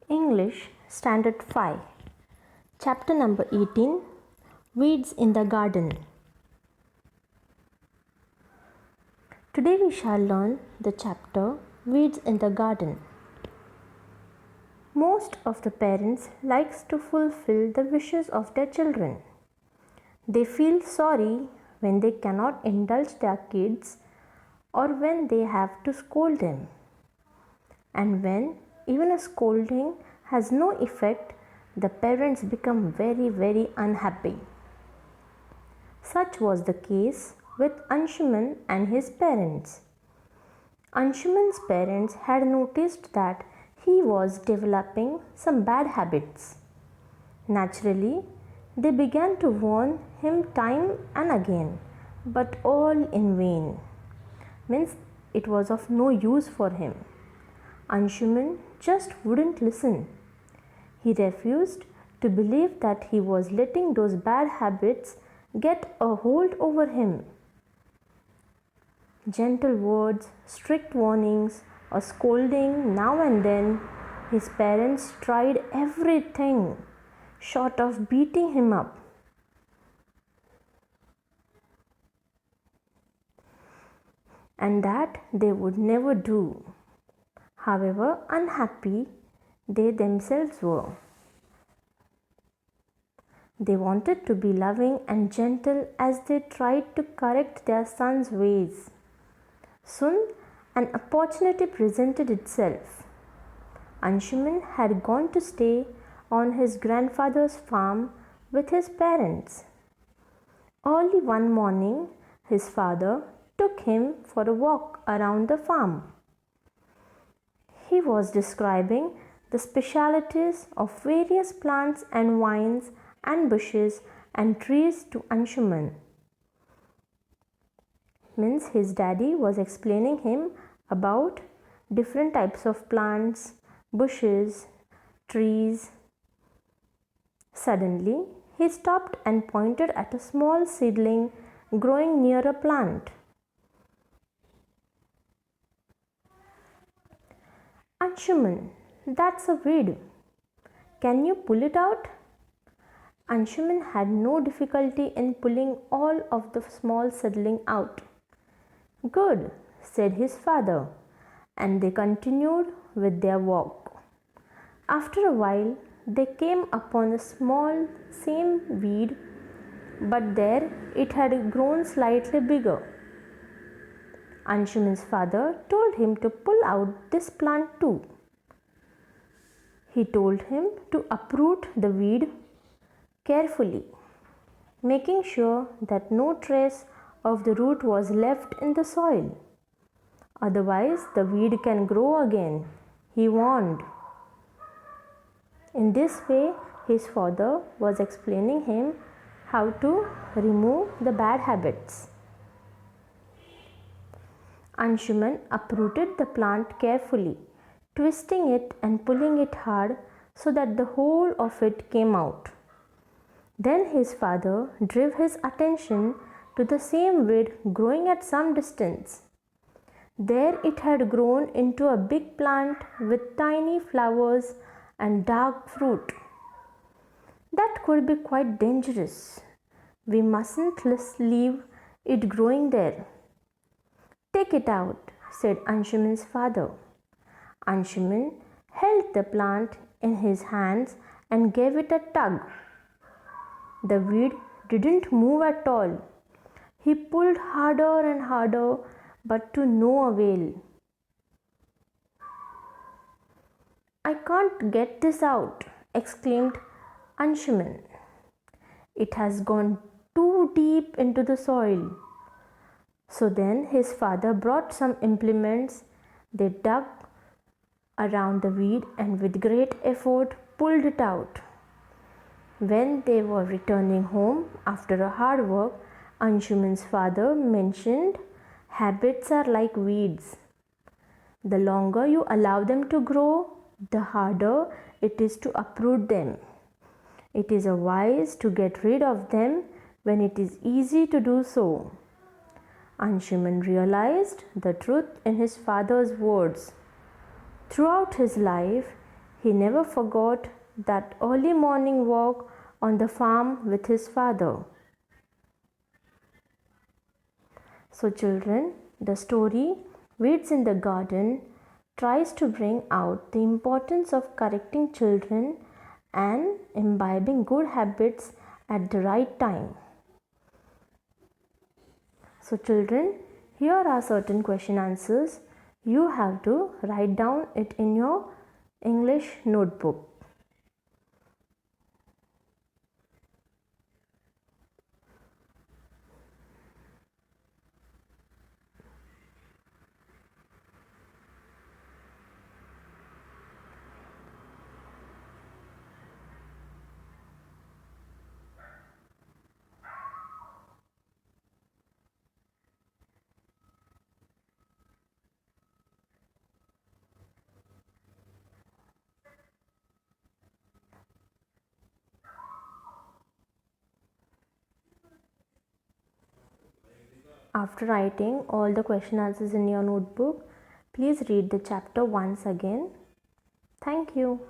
English Standard 5, Chapter number 18, Weeds in the Garden. Today we shall learn the chapter Weeds in the Garden. Most of the parents likes to fulfill the wishes of their children. They feel sorry when they cannot indulge their kids or when they have to scold them. And when even a scolding has no effect, the parents become very unhappy. Such was the case with Anshuman and his parents. Anshuman's parents had noticed that he was developing some bad habits. Naturally, they began to warn him time and again, but all in vain. Means it was of no use for him. Anshuman just wouldn't listen. He refused to believe that he was letting those bad habits get a hold over him. Gentle words, strict warnings, a scolding now and then, his parents tried everything short of beating him up. And that they would never do. However unhappy they themselves were. They wanted to be loving and gentle as they tried to correct their son's ways. Soon an opportunity presented itself. Anshuman had gone to stay on his grandfather's farm with his parents. Early one morning, his father took him for a walk around the farm. He was describing the specialities of various plants and vines and bushes and trees to Anshuman. Means his daddy was explaining him about different types of plants, bushes, trees. Suddenly, he stopped and pointed at a small seedling growing near a plant. Anshuman, that's a weed. Can you pull it out? Anshuman had no difficulty in pulling all of the small seedling out. Good, said his father, and they continued with their walk. After a while, they came upon a small same weed, but there it had grown slightly bigger. Anshuman's father told him to pull out this plant too. He told him to uproot the weed carefully, making sure that no trace of the root was left in the soil. Otherwise, the weed can grow again, he warned. In this way, his father was explaining him how to remove the bad habits. Anshuman uprooted the plant carefully, twisting it and pulling it hard so that the whole of it came out. Then his father drew his attention to the same weed growing at some distance. There it had grown into a big plant with tiny flowers and dark fruit. That could be quite dangerous. We mustn't leave it growing there. Take it out, said Anshuman's father. Anshuman held the plant in his hands and gave it a tug. The weed didn't move at all. He pulled harder and harder, but to no avail. I can't get this out, exclaimed Anshuman. It has gone too deep into the soil. So then his father brought some implements. They dug around the weed and with great effort pulled it out. When they were returning home after a hard work, Anshuman's father mentioned, habits are like weeds. The longer you allow them to grow, the harder it is to uproot them. It is wise to get rid of them when it is easy to do so. Anshuman realized the truth in his father's words. Throughout his life, He never forgot that early morning walk on the farm with his father. So, children, the story Weeds in the Garden tries to bring out the importance of correcting children and imbibing good habits at the right time. So, children, here are certain question answers. You have to write down it in your English notebook. After writing all the question answers in your notebook, please read the chapter once again. Thank you.